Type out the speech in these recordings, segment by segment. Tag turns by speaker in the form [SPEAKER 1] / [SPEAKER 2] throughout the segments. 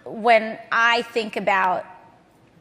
[SPEAKER 1] When I think about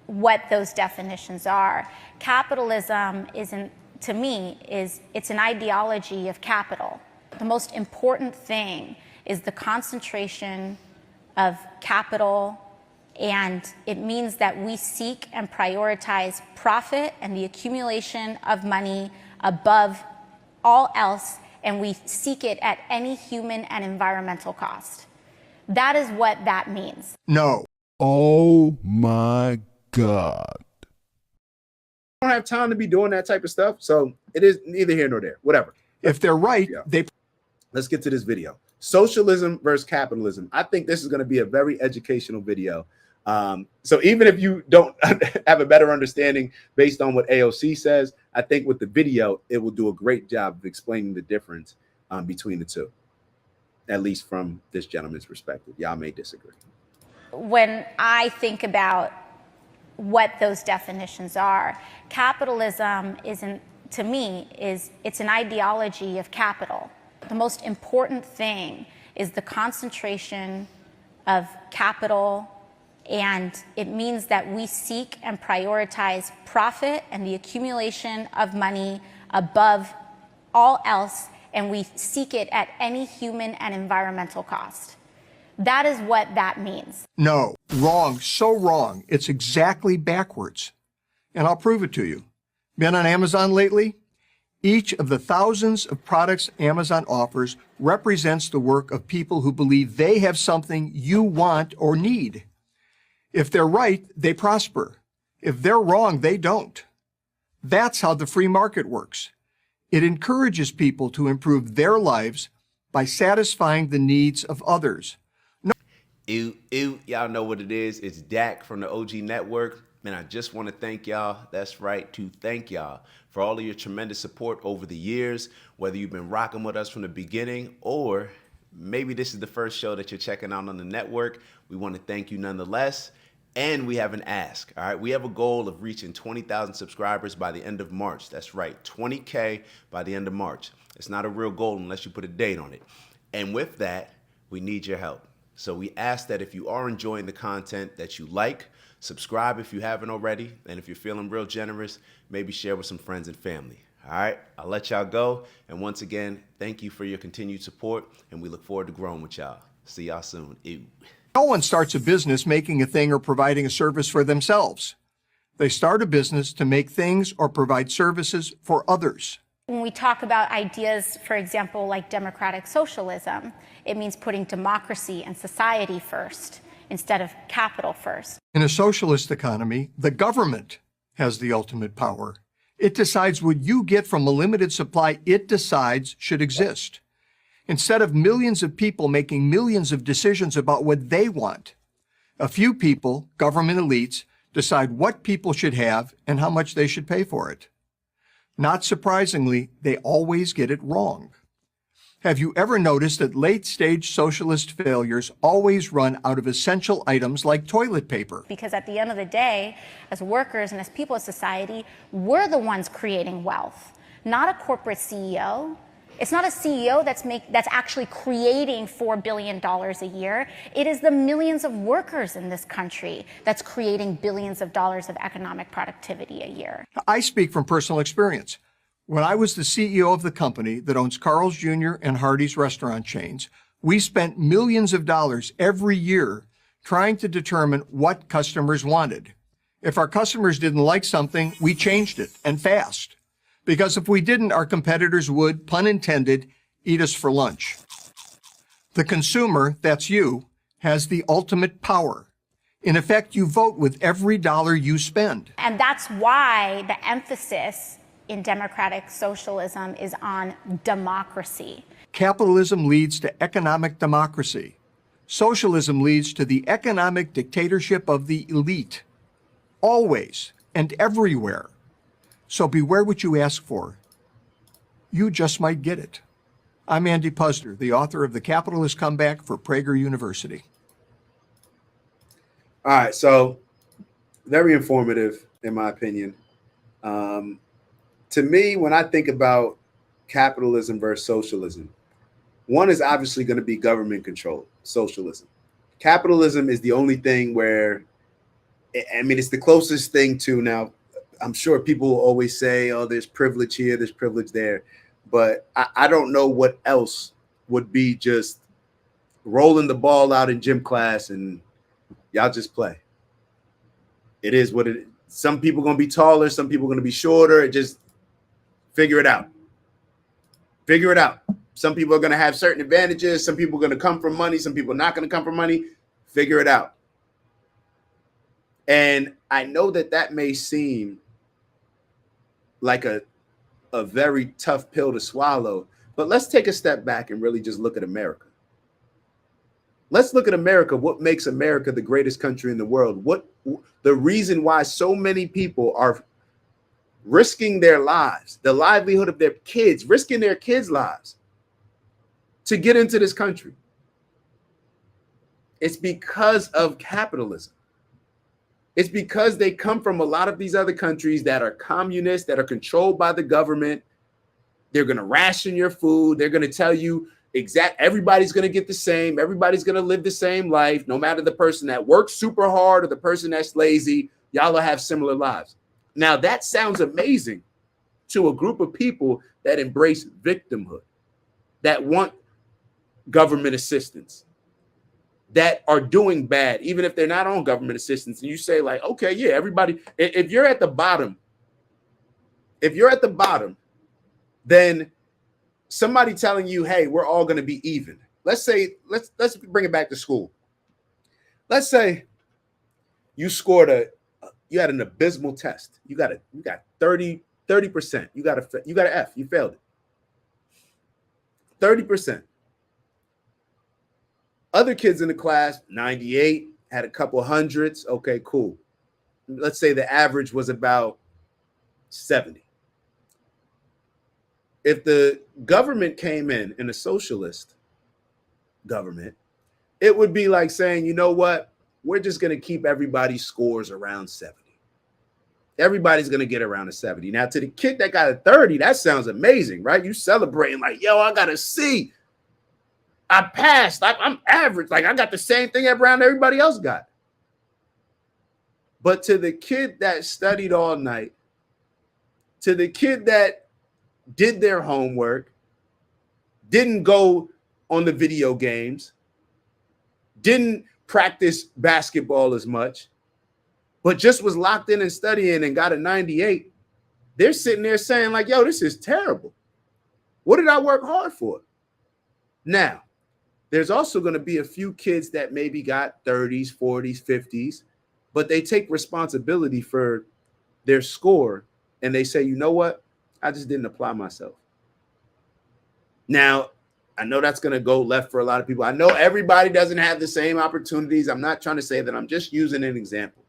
[SPEAKER 1] what those definitions are, capitalism isn't, to me, it's an ideology of capital. The most important thing is the concentration of capital, and it means that we seek and prioritize profit and the accumulation of money above all else, and we seek it at any human and environmental cost. That is what that means.
[SPEAKER 2] No.
[SPEAKER 3] Oh my God.
[SPEAKER 4] I don't have time to be doing that type of stuff, so it is neither here nor there. Whatever.
[SPEAKER 2] If they're right,
[SPEAKER 4] Let's get to this video. Socialism versus capitalism. I think this is going to be a very educational video. So even if you don't have a better understanding based on what AOC says, I think with the video, it will do a great job of explaining the difference between the two, at least from this gentleman's perspective. Y'all may disagree.
[SPEAKER 1] When I think about what those definitions are, capitalism isn't, to me, it's an ideology of capital. The most important thing is the concentration of capital, and it means that we seek and prioritize profit and the accumulation of money above all else, and we seek it at any human and environmental cost. That is what that means.
[SPEAKER 2] No, wrong, so wrong. It's exactly backwards. And I'll prove it to you. Been on Amazon lately? Each of the thousands of products Amazon offers represents the work of people who believe they have something you want or need. If they're right, they prosper. If they're wrong, they don't. That's how the free market works. It encourages people to improve their lives by satisfying the needs of others.
[SPEAKER 5] Y'all know what it is. It's Dak from the OG Network. And I just want to thank y'all. That's right, to thank y'all for all of your tremendous support over the years, whether you've been rocking with us from the beginning or maybe this is the first show that you're checking out on the network. We want to thank you nonetheless. And we have an ask, all right? We have a goal of reaching 20,000 subscribers by the end of March. That's right, 20K by the end of March. It's not a real goal unless you put a date on it. And with that, we need your help. So we ask that if you are enjoying the content that you like, subscribe if you haven't already. And if you're feeling real generous, maybe share with some friends and family. All right, I'll let y'all go. And once again, thank you for your continued support. And we look forward to growing with y'all. See y'all soon. Ew.
[SPEAKER 2] No one starts a business making a thing or providing a service for themselves. They start a business to make things or provide services for others.
[SPEAKER 1] When we talk about ideas, for example, like democratic socialism, it means putting democracy and society first instead of capital first.
[SPEAKER 2] In a socialist economy, the government has the ultimate power. It decides what you get from a limited supply it decides should exist. Instead of millions of people making millions of decisions about what they want, a few people, government elites, decide what people should have and how much they should pay for it. Not surprisingly, they always get it wrong. Have you ever noticed that late-stage socialist failures always run out of essential items like toilet paper?
[SPEAKER 1] Because at the end of the day, as workers and as people of society, we're the ones creating wealth, not a corporate CEO. It's not a CEO that's actually creating $4 billion a year. It is the millions of workers in this country that's creating billions of dollars of economic productivity a year.
[SPEAKER 2] I speak from personal experience. When I was the CEO of the company that owns Carl's Jr. and Hardee's restaurant chains, we spent millions of dollars every year trying to determine what customers wanted. If our customers didn't like something, we changed it, and fast. Because if we didn't, our competitors would, pun intended, eat us for lunch. The consumer, that's you, has the ultimate power. In effect, you vote with every dollar you spend.
[SPEAKER 1] And that's why the emphasis in democratic socialism is on democracy.
[SPEAKER 2] Capitalism leads to economic democracy. Socialism leads to the economic dictatorship of the elite. Always and everywhere. So beware what you ask for. You just might get it. I'm Andy Puzder, the author of The Capitalist Comeback for Prager University.
[SPEAKER 4] All right, so very informative, in my opinion. To me, when I think about capitalism versus socialism, one is obviously going to be government controlled, socialism. capitalism is the only thing where, I mean, it's the closest thing to, now I'm sure people will always say, oh, there's privilege here, there's privilege there, but I don't know what else would be just rolling the ball out in gym class and y'all just play. It is what it is. Some people are going to be taller, some people are going to be shorter. Just figure it out. Figure it out. Some people are going to have certain advantages. Some people are going to come from money. Some people are not going to come from money. Figure it out. And I know that that may seem like a very tough pill to swallow, but let's take a step back and really just look at America. Let's look at America. What makes America the greatest country in the world? What the reason why so many people are risking their lives, the livelihood of their kids, risking their kids' lives to get into this country? It's because of capitalism. It's because they come from a lot of these other countries that are communist, that are controlled by the government. They're going to ration your food. They're going to tell you everybody's going to get the same. Everybody's going to live the same life, no matter the person that works super hard or the person that's lazy. Y'all will have similar lives. Now, that sounds amazing to a group of people that embrace victimhood, that want government assistance, that are doing bad, even if they're not on government assistance. And you say, like, okay, yeah, everybody, if you're at the bottom, then somebody telling you, hey, we're all going to be even. Let's say, let's bring it back to school. Let's say you you had an abysmal test. You got 30%. You got an F. You failed it. 30%. Other kids in the class, 98, had a couple hundreds. Okay, cool. Let's say the average was about 70. If the government came in a socialist government, it would be like saying, you know what? We're just going to keep everybody's scores around 70. Everybody's going to get around a 70. Now, to the kid that got a 30, that sounds amazing, right? You celebrating like, yo, I got a C. I passed. I'm average. Like, I got the same thing around everybody else got. But to the kid that studied all night, to the kid that did their homework, didn't go on the video games, didn't practice basketball as much, but just was locked in and studying and got a 98, they're sitting there saying like, yo, this is terrible. What did I work hard for? Now, there's also going to be a few kids that maybe got 30s, 40s, 50s, but they take responsibility for their score and they say, you know what? I just didn't apply myself. Now, I know that's going to go left for a lot of people. I know everybody doesn't have the same opportunities. I'm not trying to say that. I'm just using an example.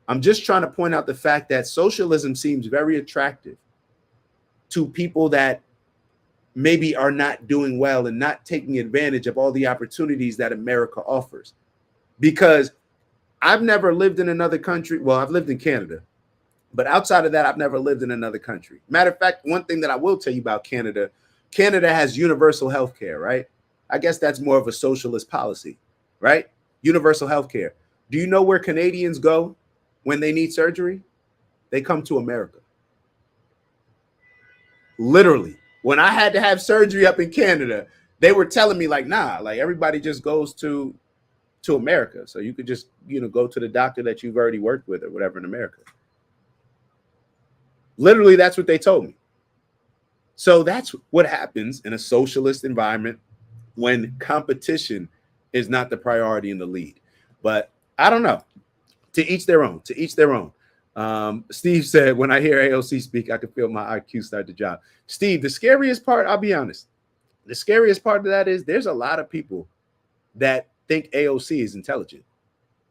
[SPEAKER 4] I'm just trying to point out the fact that socialism seems very attractive to people that maybe are not doing well and not taking advantage of all the opportunities that America offers. Because I've never lived in another country. Well, I've lived in Canada. But outside of that, I've never lived in another country. Matter of fact, one thing that I will tell you about Canada, Canada has universal health care, right? I guess that's more of a socialist policy, right? Universal health care. Do you know where Canadians go when they need surgery? They come to America. Literally, when I had to have surgery up in Canada, they were telling me like, nah, like everybody just goes to America. So you could just, go to the doctor that you've already worked with or whatever in America. Literally, that's what they told me. So that's what happens in a socialist environment when competition is not the priority in the lead. But I don't know. To each their own. To each their own. Steve said, when I hear AOC speak, I can feel my IQ start to drop. Steve, the scariest part, I'll be honest. The scariest part of that is there's a lot of people that think AOC is intelligent.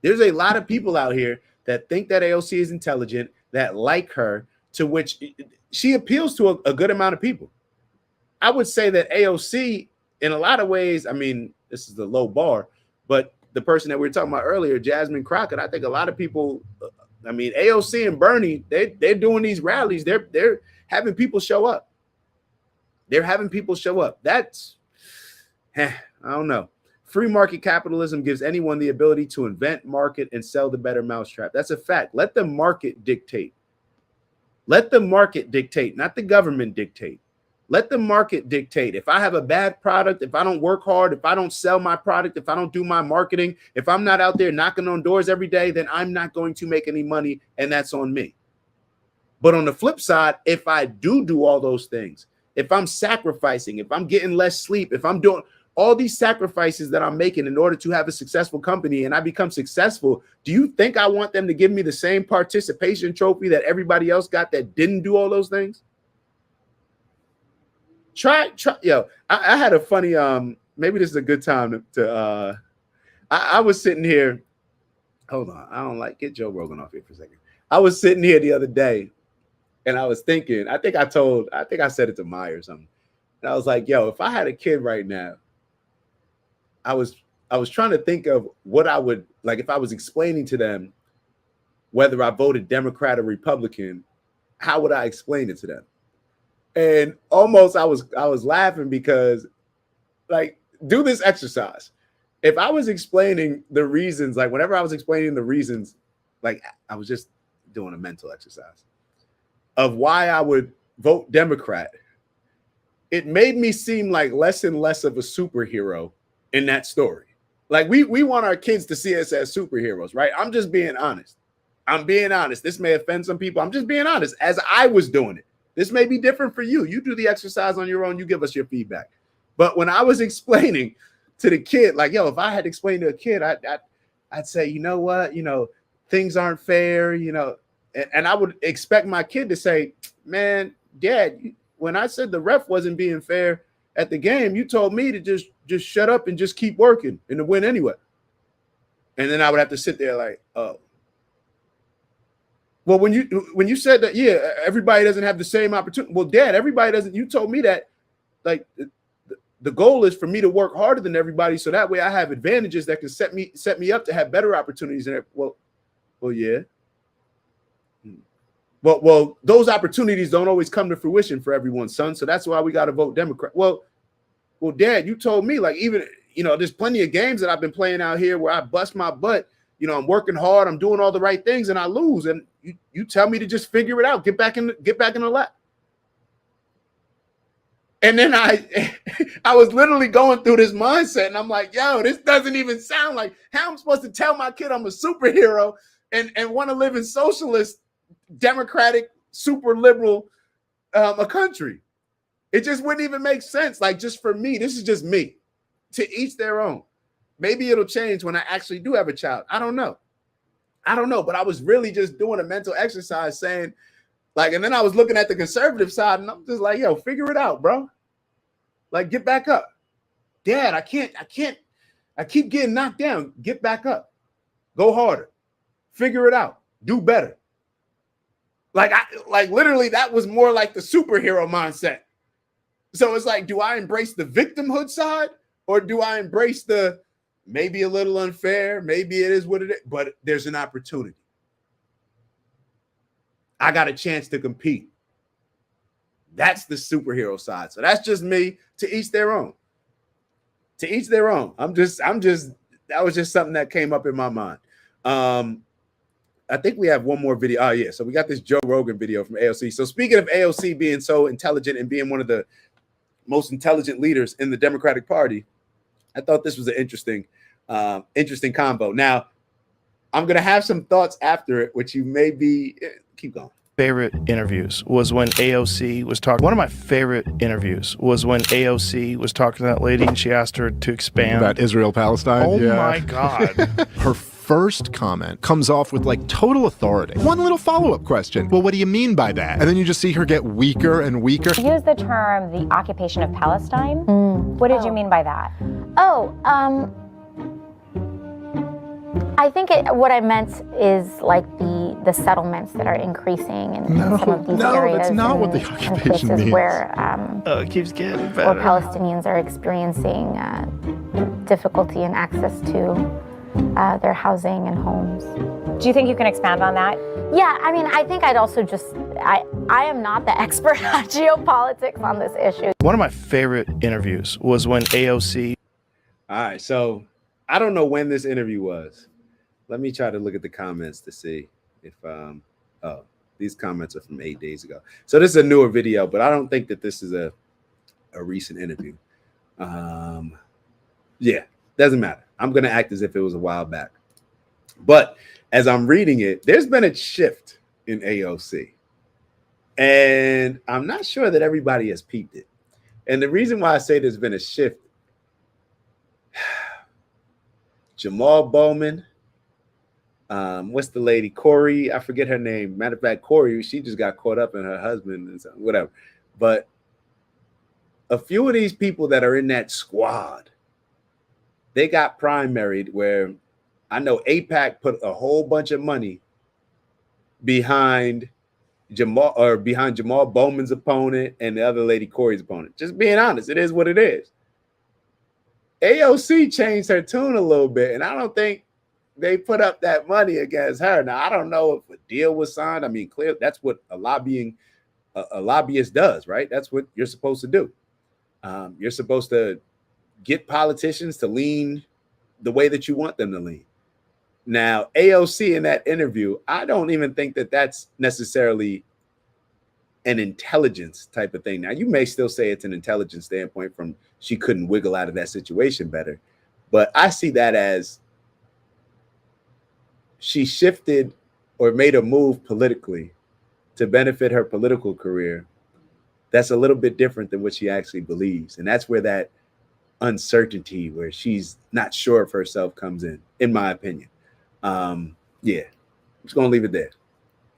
[SPEAKER 4] There's a lot of people out here that think that AOC is intelligent, that like her, to which she appeals to a good amount of people. I would say that AOC, in a lot of ways, I mean, this is the low bar, but the person that we were talking about earlier, Jasmine Crockett, I think a lot of people, I mean, AOC and Bernie, they're doing these rallies. They're having people show up. They're having people show up. That's, I don't know. Free market capitalism gives anyone the ability to invent, market, and sell the better mousetrap. That's a fact. Let the market dictate. Let the market dictate, not the government dictate. Let the market dictate. If I have a bad product, if I don't work hard, if I don't sell my product, if I don't do my marketing, if I'm not out there knocking on doors every day, then I'm not going to make any money, and that's on me. But on the flip side, if I do all those things, if I'm sacrificing, if I'm getting less sleep, if I'm doing all these sacrifices that I'm making in order to have a successful company and I become successful, do you think I want them to give me the same participation trophy that everybody else got that didn't do all those things? Try, yo, I had a funny, maybe this is a good time to I was sitting here, hold on, get Joe Rogan off here for a second. I was sitting here the other day and I was thinking, I think I said it to Maya or something. And I was like, yo, if I had a kid right now, I was trying to think of what I would like if I was explaining to them whether I voted Democrat or Republican, how would I explain it to them? And almost I was laughing because, like, do this exercise. If I was explaining the reasons, like whenever I was explaining the reasons, like I was just doing a mental exercise of why I would vote Democrat, it made me seem like less and less of a superhero in that story. Like we want our kids to see us as superheroes, right? I'm just being honest. I'm being honest. This may offend some people. I'm just being honest as I was doing it. This may be different for you. You do the exercise on your own. You give us your feedback. But when I was explaining to the kid, like, yo, if I had to explain to a kid, I'd say, you know what, things aren't fair, and I would expect my kid to say, man, Dad, when I said the ref wasn't being fair at the game, you told me to just shut up and just keep working and to win anyway. And then I would have to sit there like, oh. Well, when you said that, yeah, everybody doesn't have the same opportunity. Well, Dad, everybody doesn't. You told me that, like, the goal is for me to work harder than everybody, so that way I have advantages that can set me up to have better opportunities. And well, yeah. Well, those opportunities don't always come to fruition for everyone, son. So that's why we got to vote Democrat. Well, Dad, you told me, like, even there's plenty of games that I've been playing out here where I bust my butt. I'm working hard, I'm doing all the right things, and I lose. And you tell me to just figure it out, get back in the lap. And then I was literally going through this mindset, and I'm like, yo, this doesn't even sound like how I'm supposed to tell my kid I'm a superhero and want to live in socialist, democratic, super liberal a country. It just wouldn't even make sense. Like, just for me, this is just me. To each their own. Maybe it'll change when I actually do have a child. I don't know. But I was really just doing a mental exercise saying, like, and then I was looking at the conservative side and I'm just like, yo, figure it out, bro. Like, get back up. Dad, I keep getting knocked down. Get back up. Go harder. Figure it out. Do better. Like literally that was more like the superhero mindset. So it's like, do I embrace the victimhood side or do I embrace the maybe a little unfair, maybe it is what it is, but there's an opportunity. I got a chance to compete. That's the superhero side. So that's just me. To each their own. To each their own. I'm just that was just something that came up in my mind. I think we have one more video. Oh yeah, so we got this Joe Rogan video from AOC. So speaking of AOC being so intelligent and being one of the most intelligent leaders in the Democratic Party, I thought this was an interesting combo. Now, I'm going to have some thoughts after it, which you may be, keep going.
[SPEAKER 6] Favorite interviews was when AOC was talking. One of my favorite interviews was when AOC was talking to that lady and she asked her to expand.
[SPEAKER 3] About Israel-Palestine?
[SPEAKER 6] Oh my God.
[SPEAKER 3] Her first comment comes off with like total authority. One little follow-up question. Well, what do you mean by that? And then you just see her get weaker and weaker.
[SPEAKER 7] You used the term the occupation of Palestine. What did you mean by that?
[SPEAKER 1] I think what I meant is like the settlements that are increasing in some of these areas.
[SPEAKER 3] No, that's not what the occupation
[SPEAKER 1] means.
[SPEAKER 3] means.
[SPEAKER 1] Where
[SPEAKER 6] It keeps getting
[SPEAKER 1] where
[SPEAKER 6] better.
[SPEAKER 1] Palestinians are experiencing difficulty in access to their housing and homes.
[SPEAKER 7] Do you think you can expand on that?
[SPEAKER 1] Yeah, I mean, I think I'd also I am not the expert on geopolitics on this issue.
[SPEAKER 6] One of my favorite interviews was when AOC.
[SPEAKER 4] All right, so I don't know when this interview was. Let me try to look at the comments to see if oh, these comments are from 8 days ago. So this is a newer video, but I don't think that this is a recent interview. Yeah, doesn't matter. I'm gonna act as if it was a while back. But as I'm reading it, there's been a shift in AOC. And I'm not sure that everybody has peeped it. And the reason why I say there's been a shift, Jamal Bowman, what's the lady? Corey, I forget her name. Matter of fact, Corey, she just got caught up in her husband and whatever. But a few of these people that are in that squad, they got primaried where I know AIPAC put a whole bunch of money behind Jamal Bowman's opponent and the other lady Corey's opponent. Just being honest, it is what it is. AOC changed her tune a little bit, and I don't think they put up that money against her. Now, I don't know if a deal was signed. I mean, clear that's what a lobbyist does, right? That's what you're supposed to do. You're supposed to get politicians to lean the way that you want them to lean. Now, AOC in that interview, I don't even think that that's necessarily an intelligence type of thing. Now, you may still say it's an intelligence standpoint from she couldn't wiggle out of that situation better, but I see that as she shifted or made a move politically to benefit her political career that's a little bit different than what she actually believes. And that's where that uncertainty, where she's not sure of herself, comes in my opinion. Yeah, I'm just gonna leave it there.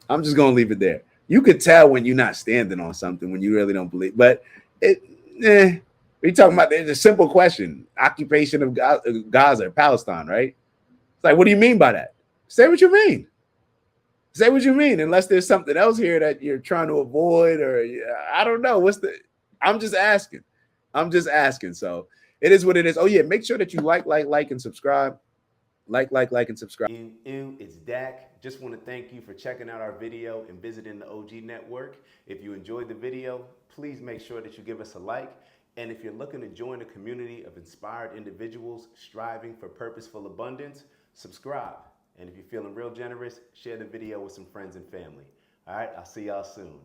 [SPEAKER 4] I'm just gonna leave it there. You could tell when you're not standing on something, when you really don't believe. But we're talking about, there's a simple question: occupation of Gaza or Palestine, right? It's like, what do you mean by that? Say what you mean. Say what you mean, unless there's something else here that you're trying to avoid, or I don't know. I'm just asking. I'm just asking. So it is what it is. Oh yeah, make sure that you like, and subscribe. Like, and subscribe.
[SPEAKER 5] It's Dak. Just want to thank you for checking out our video and visiting the OG Network. If you enjoyed the video, please make sure that you give us a like. And if you're looking to join a community of inspired individuals striving for purposeful abundance, subscribe. And if you're feeling real generous, share the video with some friends and family. All right, I'll see y'all soon.